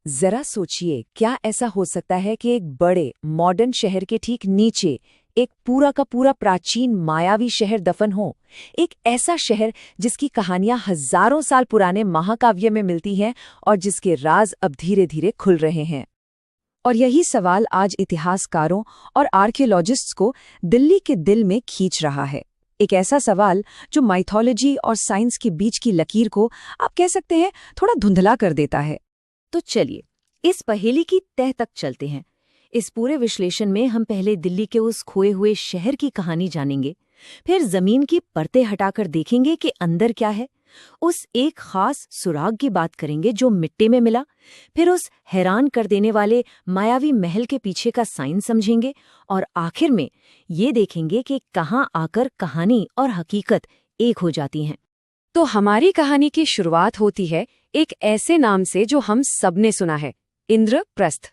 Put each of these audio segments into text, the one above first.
जरा सोचिए, क्या ऐसा हो सकता है कि एक बड़े मॉडर्न शहर के ठीक नीचे एक पूरा का पूरा प्राचीन मायावी शहर दफन हो। एक ऐसा शहर जिसकी कहानियां हजारों साल पुराने महाकाव्य में मिलती हैं और जिसके राज अब धीरे धीरे खुल रहे हैं। और यही सवाल आज इतिहासकारों और आर्कियोलॉजिस्ट्स को दिल्ली के दिल में खींच रहा है। एक ऐसा सवाल जो माइथोलॉजी और साइंस के बीच की लकीर को आप कह सकते हैं थोड़ा धुंधला कर देता है। तो चलिए इस पहेली की तह तक चलते हैं। इस पूरे विश्लेषण में हम पहले दिल्ली के उस खोए हुए शहर की कहानी जानेंगे, फिर जमीन की परतें हटाकर देखेंगे कि अंदर क्या है, उस एक खास सुराग की बात करेंगे जो मिट्टी में मिला, फिर उस हैरान कर देने वाले मायावी महल के पीछे का साइंस समझेंगे और आखिर में ये देखेंगे कि कहाँ आकर कहानी और हकीकत एक हो जाती हैं। तो हमारी कहानी की शुरुआत होती है एक ऐसे नाम से जो हम सबने सुना है, इंद्रप्रस्थ।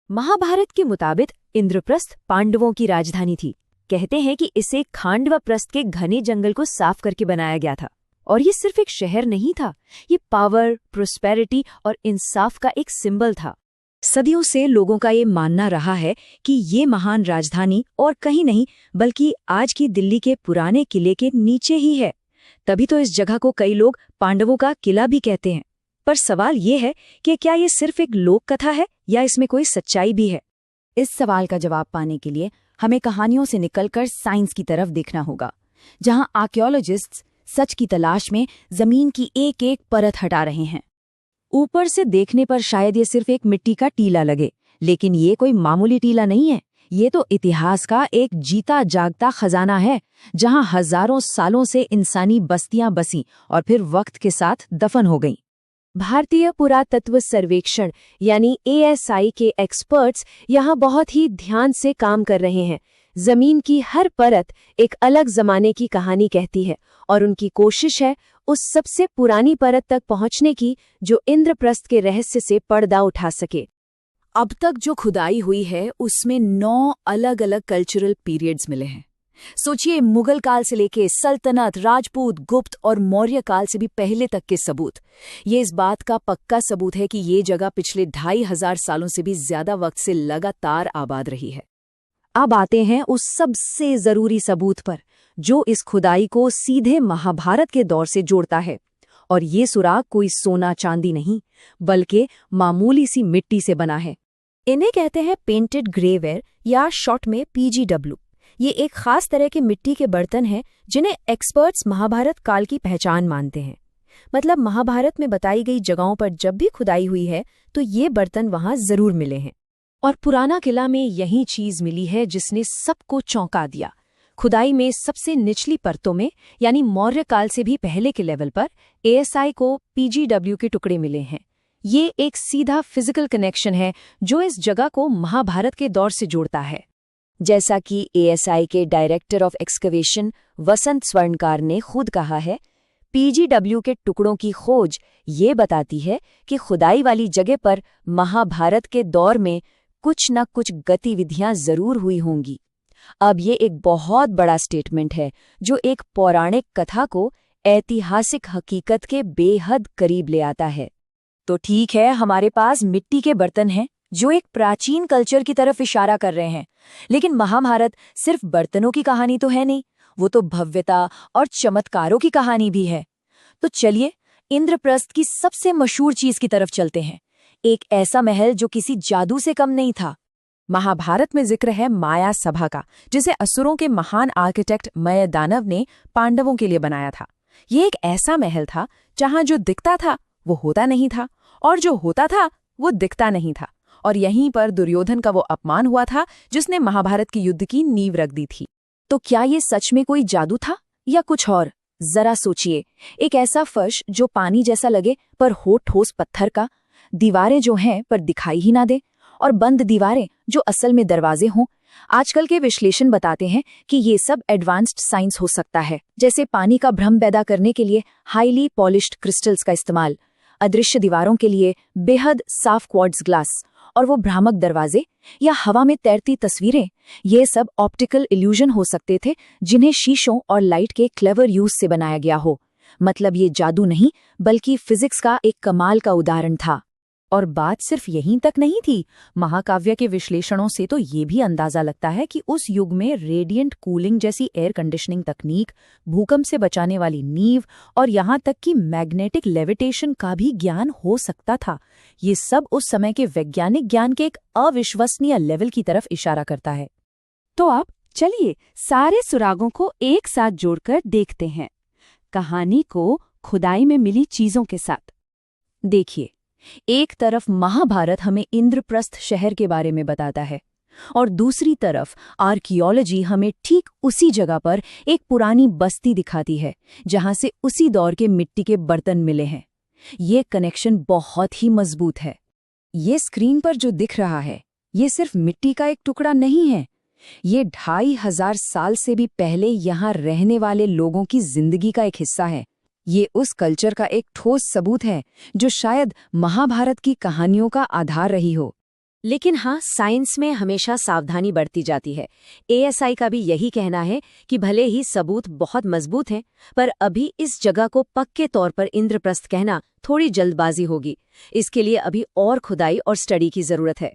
महाभारत के मुताबिक इंद्रप्रस्थ पांडवों की राजधानी थी। कहते हैं कि इसे खांडवप्रस्थ के घने जंगल को साफ करके बनाया गया था। और ये सिर्फ एक शहर नहीं था, ये पावर, प्रोस्पेरिटी और इंसाफ का एक सिंबल था। सदियों से लोगों का ये मानना रहा है कि ये महान राजधानी और कहीं नहीं बल्कि आज की दिल्ली के पुराने किले के नीचे ही है। तभी तो इस जगह को कई लोग पांडवों का किला भी कहते हैं। पर सवाल ये है कि क्या ये सिर्फ एक लोक कथा है या इसमें कोई सच्चाई भी है? इस सवाल का जवाब पाने के लिए हमें कहानियों से निकलकर साइंस की तरफ देखना होगा, जहां आर्कियोलॉजिस्ट्स सच की तलाश में जमीन की एक एक परत हटा रहे हैं। ऊपर से देखने पर शायद ये सिर्फ एक मिट्टी का टीला लगे, लेकिन ये कोई मामूली टीला नहीं है। ये तो इतिहास का एक जीता जागता खजाना है, जहां हजारों सालों से इंसानी बस्तियां बसीं और फिर वक्त के साथ दफन हो गईं। भारतीय पुरातत्व सर्वेक्षण यानी ASI के एक्सपर्ट्स यहाँ बहुत ही ध्यान से काम कर रहे हैं। जमीन की हर परत एक अलग जमाने की कहानी कहती है और उनकी कोशिश है उस सबसे पुरानी परत तक पहुँचने की जो इंद्रप्रस्थ के रहस्य से पर्दा उठा सके। अब तक जो खुदाई हुई है उसमें 9 अलग अलग कल्चरल पीरियड्स मिले हैं। सोचिए, मुगल काल से लेके सल्तनत, राजपूत, गुप्त और मौर्य काल से भी पहले तक के सबूत। ये इस बात का पक्का सबूत है कि ये जगह पिछले 2500 सालों से भी ज्यादा वक्त से लगातार आबाद रही है। अब आते हैं उस सबसे जरूरी सबूत पर जो इस खुदाई को सीधे महाभारत के दौर से जोड़ता है। और ये सुराग कोई सोना चांदी नहीं बल्कि मामूली सी मिट्टी से बना है। इन्हें कहते हैं पेंटेड ग्रेवेयर या शॉर्ट में PGW। ये एक खास तरह के मिट्टी के बर्तन हैं जिन्हें एक्सपर्ट्स महाभारत काल की पहचान मानते हैं। मतलब महाभारत में बताई गई जगहों पर जब भी खुदाई हुई है तो ये बर्तन वहां जरूर मिले हैं। और पुराना किला में यही चीज मिली है जिसने सबको चौंका दिया। खुदाई में सबसे निचली परतों में यानी मौर्य काल से भी पहले के लेवल पर ASI को PGW के टुकड़े मिले हैं। ये एक सीधा फिजिकल कनेक्शन है जो इस जगह को महाभारत के दौर से जोड़ता है। जैसा कि ASI के डायरेक्टर ऑफ एक्सकवेशन वसंत स्वर्णकार ने खुद कहा है, PGW के टुकड़ों की खोज ये बताती है कि खुदाई वाली जगह पर महाभारत के दौर में कुछ न कुछ गतिविधियां जरूर हुई होंगी। अब ये एक बहुत बड़ा स्टेटमेंट है जो एक पौराणिक कथा को ऐतिहासिक हकीकत के बेहद करीब ले आता है। तो ठीक है, हमारे पास मिट्टी के बर्तन हैं जो एक प्राचीन कल्चर की तरफ इशारा कर रहे हैं, लेकिन महाभारत सिर्फ बर्तनों की कहानी तो है नहीं, वो तो भव्यता और चमत्कारों की कहानी भी है। तो चलिए इंद्रप्रस्थ की सबसे मशहूर चीज की तरफ चलते हैं, एक ऐसा महल जो किसी जादू से कम नहीं था। महाभारत में जिक्र है माया सभा का, जिसे असुरों के महान आर्किटेक्ट मयदानव ने पांडवों के लिए बनाया था। ये एक ऐसा महल था जहां जो दिखता था वो होता नहीं था और जो होता था वो दिखता नहीं था। और यहीं पर दुर्योधन का वो अपमान हुआ था जिसने महाभारत की युद्ध की नींव रख दी थी। तो क्या ये सच में कोई जादू था या कुछ और? जरा सोचिए, एक ऐसा फर्श जो पानी जैसा लगे पर हो ठोस पत्थर का, दीवारें जो हैं पर दिखाई ही ना दे, और बंद दीवारें जो असल में दरवाजे हों। आजकल के विश्लेषण बताते हैं कि ये सब एडवांस्ड साइंस हो सकता है, जैसे पानी का भ्रम पैदा करने के लिए हाईली पॉलिश्ड क्रिस्टल्स का इस्तेमाल, अदृश्य दीवारों के लिए बेहद साफ क्वार्ट्ज ग्लास, और वो भ्रामक दरवाजे या हवा में तैरती तस्वीरें। ये सब ऑप्टिकल इल्यूजन हो सकते थे जिन्हें शीशों और लाइट के क्लेवर यूज से बनाया गया हो। मतलब ये जादू नहीं बल्कि फिजिक्स का एक कमाल का उदाहरण था। और बात सिर्फ यहीं तक नहीं थी। महाकाव्य के विश्लेषणों से तो ये भी अंदाजा लगता है कि उस युग में रेडिएंट कूलिंग जैसी एयर कंडीशनिंग तकनीक, भूकंप से बचाने वाली नींव और यहाँ तक कि मैग्नेटिक लेविटेशन का भी ज्ञान हो सकता था। ये सब उस समय के वैज्ञानिक ज्ञान के एक अविश्वसनीय लेवल की तरफ इशारा करता है। तो अब चलिए सारे सुरागों को एक साथ जोड़कर देखते हैं, कहानी को खुदाई में मिली चीजों के साथ। देखिए, एक तरफ महाभारत हमें इंद्रप्रस्थ शहर के बारे में बताता है और दूसरी तरफ आर्कियोलॉजी हमें ठीक उसी जगह पर एक पुरानी बस्ती दिखाती है जहां से उसी दौर के मिट्टी के बर्तन मिले हैं। ये कनेक्शन बहुत ही मजबूत है। ये स्क्रीन पर जो दिख रहा है, ये सिर्फ मिट्टी का एक टुकड़ा नहीं है। ये 2500 साल से भी पहले यहाँ रहने वाले लोगों की जिंदगी का एक हिस्सा है। ये उस कल्चर का एक ठोस सबूत है जो शायद महाभारत की कहानियों का आधार रही हो। लेकिन हाँ, साइंस में हमेशा सावधानी बढ़ती जाती है। एएसआई का भी यही कहना है कि भले ही सबूत बहुत मजबूत हैं, पर अभी इस जगह को पक्के तौर पर इंद्रप्रस्थ कहना थोड़ी जल्दबाजी होगी। इसके लिए अभी और खुदाई और स्टडी की जरूरत है।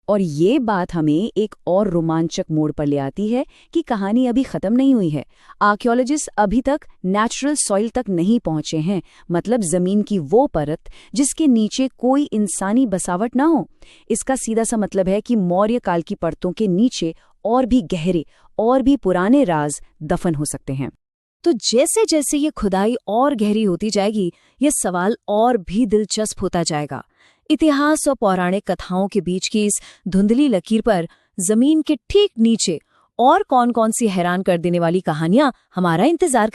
और ये बात हमें एक और रोमांचक मोड़ पर ले आती है कि कहानी अभी खत्म नहीं हुई है। आर्कियोलॉजिस्ट अभी तक नेचुरल सॉइल तक नहीं पहुंचे हैं, मतलब जमीन की वो परत जिसके नीचे कोई इंसानी बसावट ना हो। इसका सीधा सा मतलब है कि मौर्य काल की परतों के नीचे और भी गहरे और भी पुराने राज दफन हो सकते हैं। तो जैसे जैसे ये खुदाई और गहरी होती जाएगी, ये सवाल और भी दिलचस्प होता जाएगा। इतिहास और पौराणिक कथाओं के बीच की इस धुंधली लकीर पर जमीन के ठीक नीचे और कौन-कौन सी हैरान कर देने वाली कहानियां हमारा इंतजार